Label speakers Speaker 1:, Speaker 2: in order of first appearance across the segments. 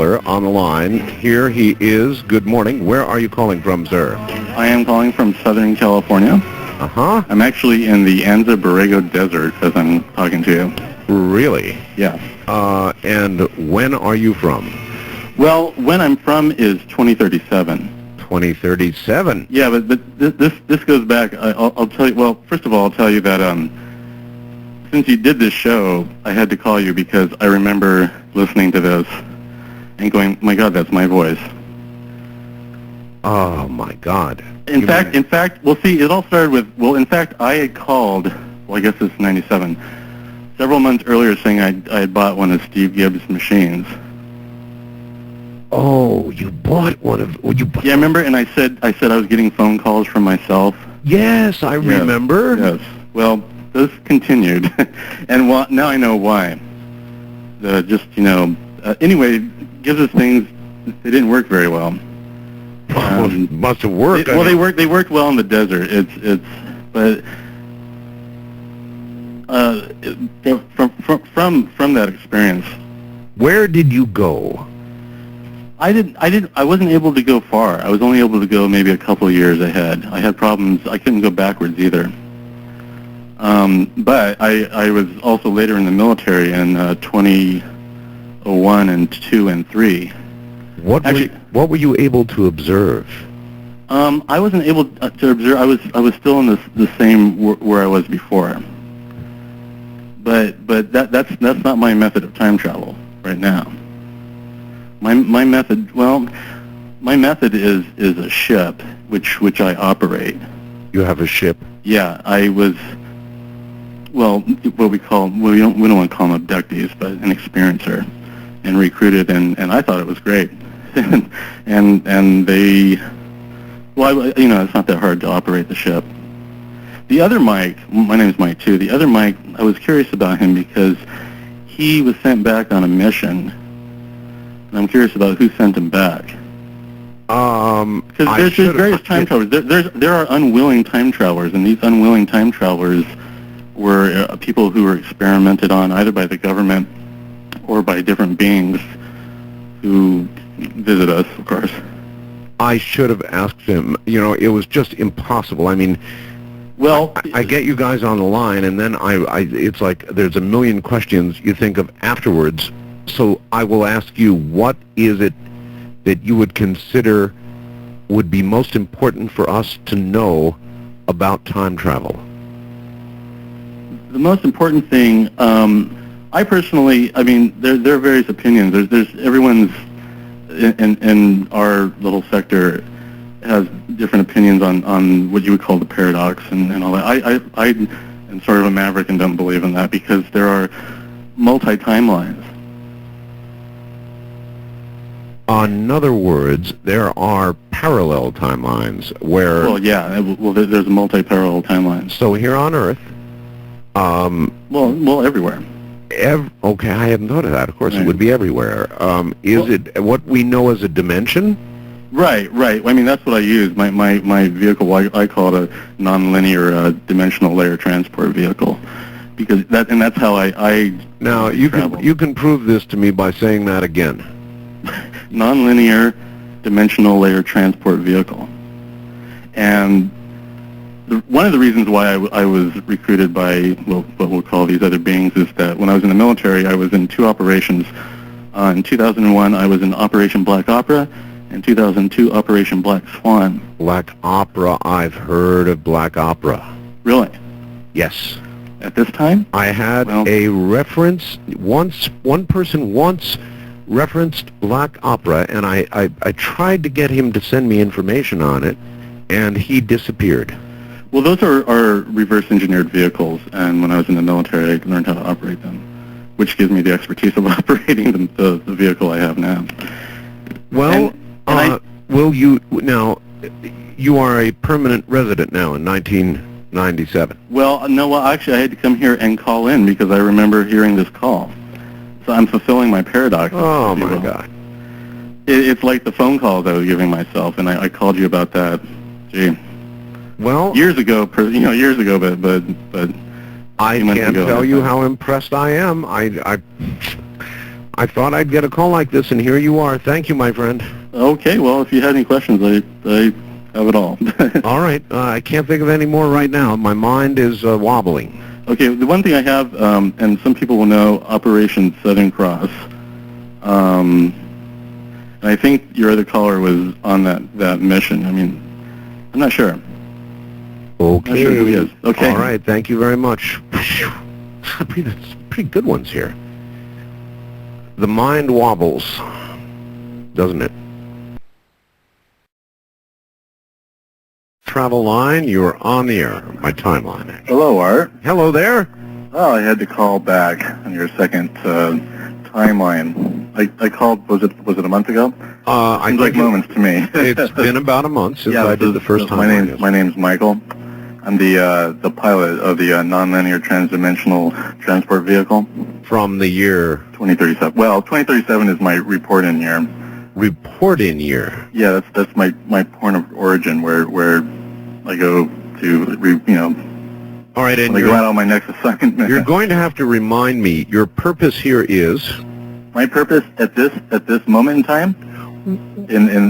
Speaker 1: on the line. Here he is. Good morning. Where are you calling from, sir?
Speaker 2: I am calling from Southern California.
Speaker 1: Uh-huh.
Speaker 2: I'm actually in the Anza Borrego Desert as I'm talking to you.
Speaker 1: Really?
Speaker 2: Yeah.
Speaker 1: And when are you from?
Speaker 2: Well, when I'm from is 2037.
Speaker 1: 2037.
Speaker 2: Yeah, but this goes back. I'll tell you. Well, first of all, I'll tell you that since you did this show, I had to call you because I remember listening to this and going, "My God, that's my voice."
Speaker 1: Oh my God.
Speaker 2: In fact, well, see, it all started with. Well, in fact, I had called. Well, I guess it's 97. Several months earlier, saying I had bought one of Steve Gibbs' machines.
Speaker 1: Oh, you bought one of... Oh, you bought...
Speaker 2: Yeah, I remember, and I said I was getting phone calls from myself.
Speaker 1: Yes, I remember.
Speaker 2: Yes. Well, this continued, and now I know why. Anyway, gives us things. They didn't work very well.
Speaker 1: Must have worked.
Speaker 2: They worked well in the desert. But from that experience.
Speaker 1: Where did you go?
Speaker 2: I wasn't able to go far. I was only able to go maybe a couple of years ahead. I had problems. I couldn't go backwards either. But I was also later in the military in 2001 and 2 and 3.
Speaker 1: What were you able to observe?
Speaker 2: I wasn't able to observe. I was still in the same where I was before. But that's not my method of time travel right now. My method is a ship which I operate.
Speaker 1: You have a ship?
Speaker 2: Yeah, I was. Well, we don't want to call them abductees, but an experiencer, and recruited, and I thought it was great, and they. Well, it's not that hard to operate the ship. The other Mike, my name is Mike too. The other Mike, I was curious about him because he was sent back on a mission. And I'm curious about who sent him back. Because there's various time travelers. There are unwilling time travelers, and these unwilling time travelers were people who were experimented on either by the government or by different beings who visit us, of course.
Speaker 1: I should have asked him. It was just impossible. I mean, well, I get you guys on the line, and then it's like there's a million questions you think of afterwards. So I will ask you, what is it that you would consider would be most important for us to know about time travel?
Speaker 2: The most important thing, I personally, there are various opinions. There's everyone's in our little sector has different opinions on what you would call the paradox and all that. I am sort of a maverick and don't believe in that because there are multi-timelines.
Speaker 1: In other words, there are parallel timelines where...
Speaker 2: Well, yeah. Well, there's multi-parallel timelines.
Speaker 1: So here on Earth...
Speaker 2: Well, everywhere.
Speaker 1: Okay, I hadn't thought of that. Of course,
Speaker 2: right.
Speaker 1: It would be everywhere. It what we know as a dimension?
Speaker 2: Right. I mean, that's what I use. My vehicle, I call it a nonlinear dimensional layer transport vehicle. Because that's how I
Speaker 1: Now, you can prove this to me by saying that again.
Speaker 2: Nonlinear dimensional layer transport vehicle. And one of the reasons why I was recruited by, what we'll call these other beings, is that when I was in the military, I was in two operations. In 2001, I was in Operation Black Opera, and 2002, Operation Black Swan.
Speaker 1: Black Opera, I've heard of Black Opera.
Speaker 2: Really?
Speaker 1: Yes.
Speaker 2: At this time?
Speaker 1: I had a reference, one person once referenced Black Opera, and I tried to get him to send me information on it, and he disappeared.
Speaker 2: Well, those are reverse-engineered vehicles, and when I was in the military, I learned how to operate them, which gives me the expertise of operating the vehicle I have now.
Speaker 1: Well, you are a permanent resident now in 1997.
Speaker 2: Well, no, actually, I had to come here and call in because I remember hearing this call. So I'm fulfilling my paradox.
Speaker 1: Oh, my God.
Speaker 2: It's like the phone calls I was giving myself, and I called you about that. Gee.
Speaker 1: Well,
Speaker 2: years ago, but I
Speaker 1: can't tell you how impressed I am. I I thought I'd get a call like this, and here you are. Thank you, my friend.
Speaker 2: Okay, well, if you had any questions, I have it all.
Speaker 1: All right. I can't think of any more right now. My mind is wobbling.
Speaker 2: Okay, the one thing I have, and some people will know, Operation Southern Cross. And I think your other caller was on that mission. I mean, I'm not sure.
Speaker 1: Okay.
Speaker 2: Not sure who he is. Okay.
Speaker 1: All right. Thank you very much. Pretty good ones here. The mind wobbles, doesn't it? Travel line, you're on the air. My timeline, actually.
Speaker 2: Hello, Art.
Speaker 1: Hello there.
Speaker 2: Oh, I had to call back on your second timeline. I called. Was it a month ago?
Speaker 1: I
Speaker 2: Seems like moments to me.
Speaker 1: It's been about a month since I did the first time.
Speaker 2: My name's Michael. I'm the pilot of the nonlinear transdimensional transport vehicle.
Speaker 1: From the year
Speaker 2: 2037. Well, 2037 is my report-in year.
Speaker 1: Report-in year.
Speaker 2: Yeah, that's my point of origin, where I go to
Speaker 1: All right, and
Speaker 2: I go out on my next assignment.
Speaker 1: You're going to have to remind me. Your purpose here is.
Speaker 2: My purpose at this moment in time,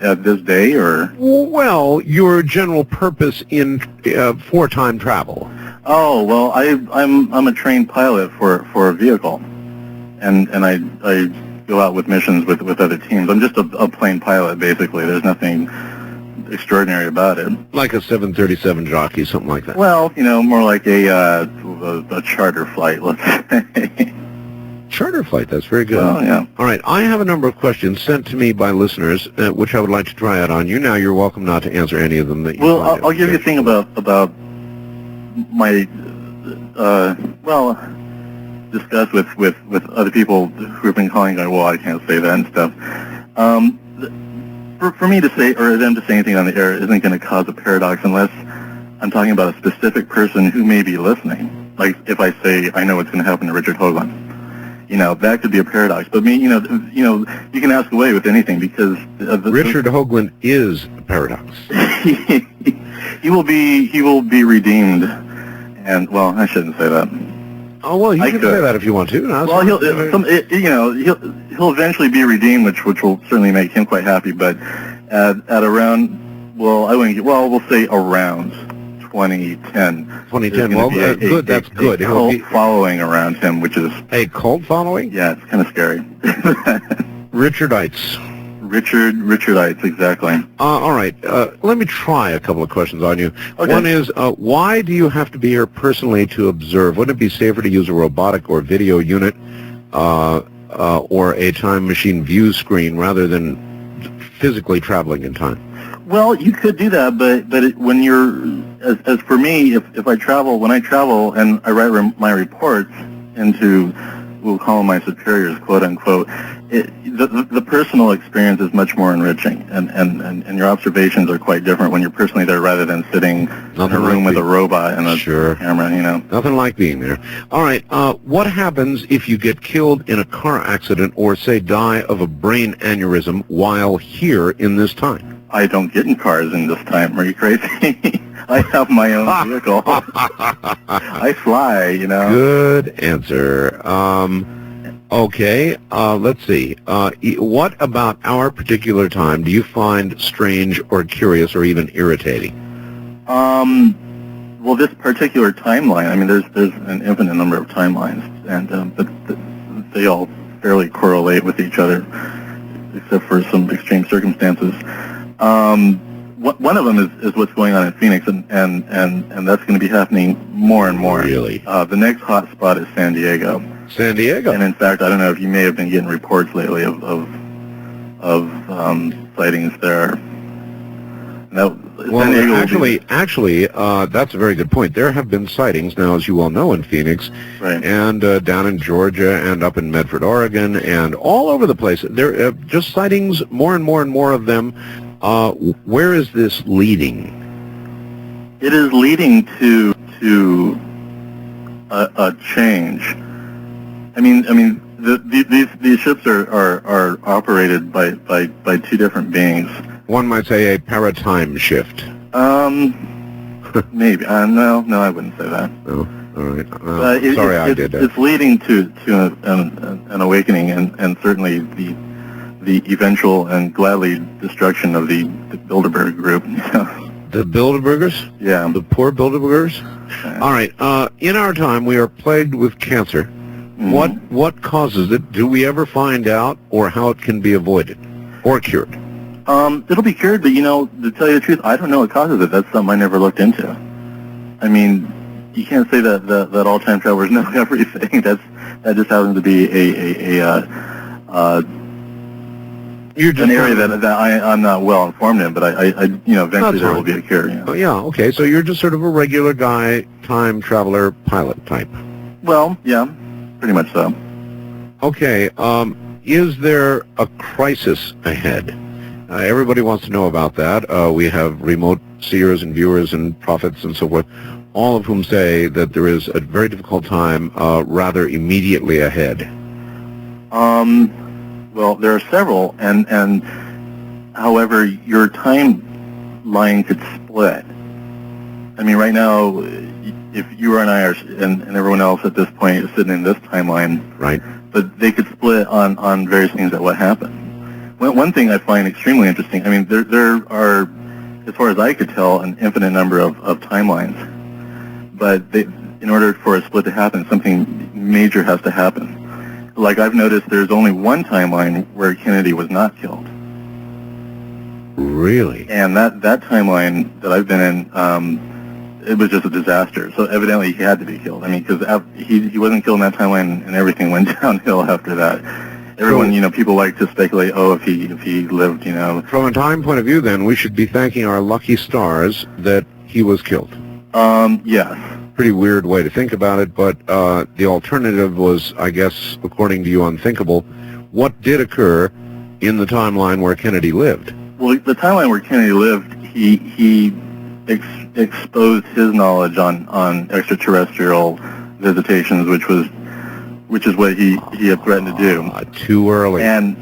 Speaker 2: at this day, or
Speaker 1: well, your general purpose in for time travel.
Speaker 2: Oh well, I'm a trained pilot for a vehicle, and I go out with missions with other teams. I'm just a plane pilot basically. There's nothing extraordinary about it.
Speaker 1: Like a 737 jockey, something like that.
Speaker 2: Well, more like a charter flight, let's say.
Speaker 1: Charter flight, that's very good.
Speaker 2: Oh, yeah.
Speaker 1: All right, I have a number of questions sent to me by listeners, which I would like to try out on you. Now, you're welcome not to answer any of them that you
Speaker 2: Well, I'll give you a thing about my, discuss with other people who have been calling, going, well, I can't say that and stuff. For me to say, or them to say anything on the air isn't going to cause a paradox unless I'm talking about a specific person who may be listening. Like if I say, I know what's going to happen to Richard Hoagland. That could be a paradox. But me, you can ask away with anything because
Speaker 1: Richard Hoagland is a paradox.
Speaker 2: he will be redeemed, and well, I shouldn't say that.
Speaker 1: Oh well, you can say that if you want to.
Speaker 2: Well, he'll eventually be redeemed, which will certainly make him quite happy. But at around, we'll say around 2010.
Speaker 1: 2010. Well, good. That's good.
Speaker 2: A cult following around him, which is
Speaker 1: a cult following.
Speaker 2: Yeah, it's kind of scary.
Speaker 1: Richardites.
Speaker 2: Richardites, exactly.
Speaker 1: All right. Let me try a couple of questions on you.
Speaker 2: Okay.
Speaker 1: One is, why do you have to be here personally to observe? Wouldn't it be safer to use a robotic or video unit or a time machine view screen rather than physically traveling in time?
Speaker 2: Well, you could do that, but when you're, as for me, if I travel, when I travel and I write my reports into, we'll call them my superiors, quote unquote, the personal experience is much more enriching, and your observations are quite different when you're personally there rather than sitting in a room with a robot and a camera,
Speaker 1: Nothing like being there. All right, what happens if you get killed in a car accident or, say, die of a brain aneurysm while here in this time?
Speaker 2: I don't get in cars in this time. Are you crazy? I have my own vehicle. I fly,
Speaker 1: Good answer. Okay, let's see. What about our particular time do you find strange or curious or even irritating?
Speaker 2: Well, this particular timeline, I mean, there's an infinite number of timelines, and but they all fairly correlate with each other, except for some extreme circumstances. One of them is what's going on in Phoenix, and that's going to be happening more and more.
Speaker 1: Really?
Speaker 2: The next hot spot is San Diego.
Speaker 1: San Diego.
Speaker 2: And in fact, I don't know if you may have been getting reports lately of sightings there.
Speaker 1: Actually, that's a very good point. There have been sightings now, as you all know, in Phoenix,
Speaker 2: right,
Speaker 1: and down in Georgia, and up in Medford, Oregon, and all over the place. There are just sightings, more and more and more of them. Where is this leading?
Speaker 2: It is leading to a change. I mean, these ships are operated by two different beings.
Speaker 1: One might say a paradigm shift.
Speaker 2: Maybe. No, I wouldn't say that.
Speaker 1: No. All right.
Speaker 2: Sorry,
Speaker 1: I did that.
Speaker 2: It's leading to an awakening, and certainly the eventual and gladly destruction of the Bilderberg group.
Speaker 1: The Bilderbergers?
Speaker 2: Yeah.
Speaker 1: The poor Bilderbergers?
Speaker 2: Yeah.
Speaker 1: All right. In our time, we are plagued with cancer.
Speaker 2: Mm-hmm.
Speaker 1: What causes it? Do we ever find out, or how it can be avoided or cured?
Speaker 2: It'll be cured, but to tell you the truth, I don't know what causes it. That's something I never looked into. I mean, you can't say that all time travelers know everything. That just happens to be an area that I'm not well informed in, but I eventually there will be a cure. Yeah.
Speaker 1: Oh, yeah, okay. So you're just sort of a regular guy, time traveler, pilot type.
Speaker 2: Well, yeah, pretty much so.
Speaker 1: Okay. Is there a crisis ahead? Everybody wants to know about that. We have remote seers and viewers and prophets and so forth, all of whom say that there is a very difficult time rather immediately ahead.
Speaker 2: Well, there are several, and however, your timeline could split. I mean, right now, if you and I are, and everyone else at this point is sitting in this timeline,
Speaker 1: right?
Speaker 2: But they could split on various things that what happened. One thing I find extremely interesting, I mean, there are, as far as I could tell, an infinite number of timelines, but in order for a split to happen, something major has to happen. Like I've noticed there's only one timeline where Kennedy was not killed.
Speaker 1: Really?
Speaker 2: And that timeline that I've been in, it was just a disaster. So evidently he had to be killed. I mean, because he wasn't killed in that timeline, and everything went downhill after that. Everyone, people like to speculate, if he lived,
Speaker 1: From a time point of view, then, we should be thanking our lucky stars that he was killed.
Speaker 2: Yes.
Speaker 1: Pretty weird way to think about it, but the alternative was, I guess, according to you, unthinkable. What did occur in the timeline where Kennedy lived?
Speaker 2: Well, the timeline where Kennedy lived, he exposed his knowledge on extraterrestrial visitations, which is what he had threatened to do.
Speaker 1: Too early.
Speaker 2: And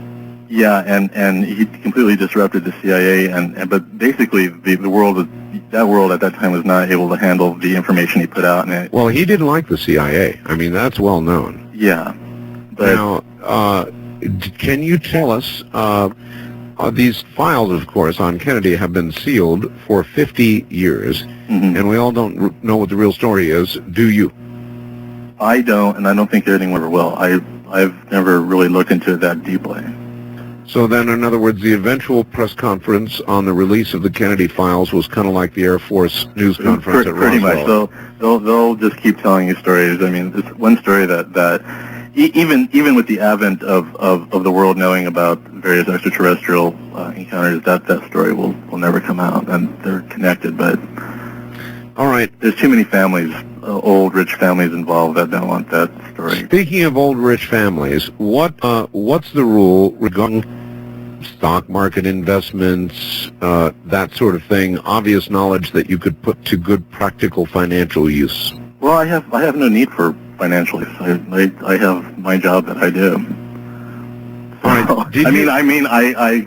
Speaker 2: he completely disrupted the CIA, but basically the world at that time was not able to handle the information he put out.
Speaker 1: Well, he didn't like the CIA. I mean, that's well known.
Speaker 2: Yeah. But
Speaker 1: now, can you tell us, these files, of course, on Kennedy have been sealed for 50 years, and we all don't know what the real story is. Do you?
Speaker 2: I don't, and I don't think anyone ever will. I've never really looked into it that deeply.
Speaker 1: So then, in other words, the eventual press conference on the release of the Kennedy files was kind of like the Air Force news conference at Roswell.
Speaker 2: Pretty much. So they'll just keep telling you stories. I mean, it's one story that even with the advent of the world knowing about various extraterrestrial encounters, that story will never come out, and they're connected. But
Speaker 1: all right,
Speaker 2: there's too many families, old rich families involved that don't want that story.
Speaker 1: Speaking of old rich families, what's the rule regarding stock market investments, that sort of thing? Obvious knowledge that you could put to good practical financial use.
Speaker 2: Well, I have no need for financial use. I have my job that I do.
Speaker 1: All right.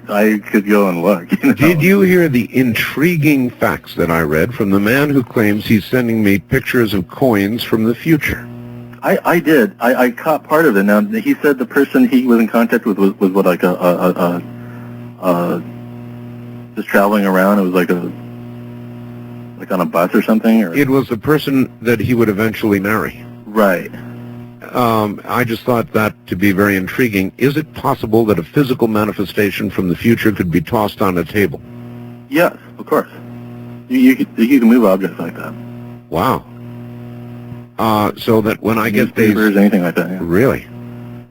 Speaker 2: I could go and look.
Speaker 1: Did you hear the intriguing facts that I read from the man who claims he's sending me pictures of coins from the future?
Speaker 2: I did. I caught part of it. Now, he said the person he was in contact with was what, like just traveling around. It was like on a bus or something? Or?
Speaker 1: It was the person that he would eventually marry.
Speaker 2: Right.
Speaker 1: I just thought that to be very intriguing. Is it possible that a physical manifestation from the future could be tossed on a table?
Speaker 2: Yes, of course. You can move objects like that.
Speaker 1: Wow. So that when I get these...
Speaker 2: Newspapers, anything like that, yeah.
Speaker 1: Really?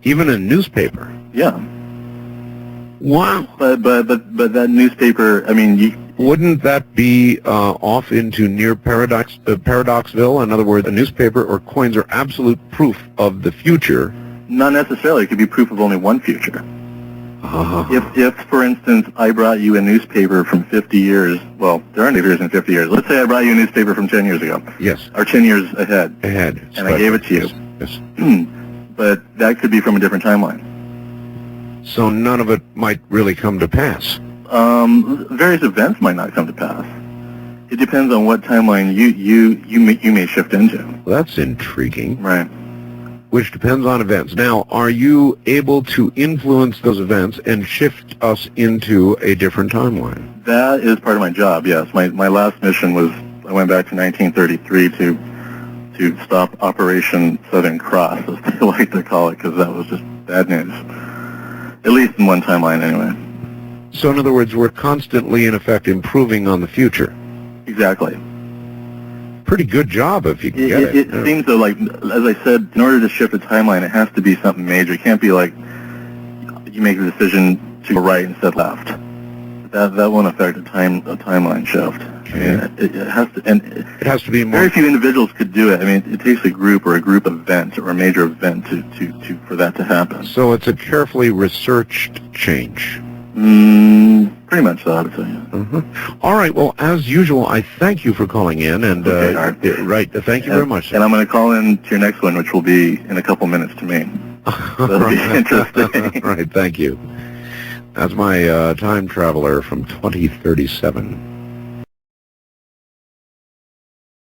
Speaker 1: Even a newspaper?
Speaker 2: Yeah.
Speaker 1: Wow.
Speaker 2: But that newspaper, I mean...
Speaker 1: Wouldn't that be off into near Paradoxville? In other words, a newspaper or coins are absolute proof of the future.
Speaker 2: Not necessarily. It could be proof of only one future. If, for instance, I brought you a newspaper from 50 years, well, there are newspapers in 50 years. Let's say I brought you a newspaper from 10 years ago.
Speaker 1: Yes.
Speaker 2: Or 10 years ahead. And I gave it to you.
Speaker 1: Yes.
Speaker 2: But that could be from a different timeline.
Speaker 1: So none of it might really come to pass.
Speaker 2: Various events might not come to pass. It depends on what timeline you may shift into.
Speaker 1: Well, that's intriguing.
Speaker 2: Right.
Speaker 1: Which depends on events. Now, are you able to influence those events and shift us into a different timeline?
Speaker 2: That is part of my job, yes. My last mission was, I went back to 1933 to stop Operation Southern Cross, as they like to call it, because that was just bad news. At least in one timeline, anyway.
Speaker 1: So, in other words, we're constantly, in effect, improving on the future.
Speaker 2: Exactly.
Speaker 1: Pretty good job if you can get it.
Speaker 2: It seems though, like, as I said, in order to shift a timeline, it has to be something major. It can't be like you make the decision to go right instead left. That won't affect a timeline shift.
Speaker 1: Okay.
Speaker 2: I mean, it has to, and
Speaker 1: it has to be more.
Speaker 2: Very few individuals could do it. I mean, it takes a group or a group event or a major event to for that to happen.
Speaker 1: So it's a carefully researched change.
Speaker 2: Pretty much so, I would say.
Speaker 1: All right. Well, as usual, I thank you for calling in, and
Speaker 2: Okay, Art.
Speaker 1: right. Thank you very much.
Speaker 2: And I'm going to call in to your next one, which will be in a couple minutes to me. That'll be interesting.
Speaker 1: Right. Thank you. That's my time traveler from 2037.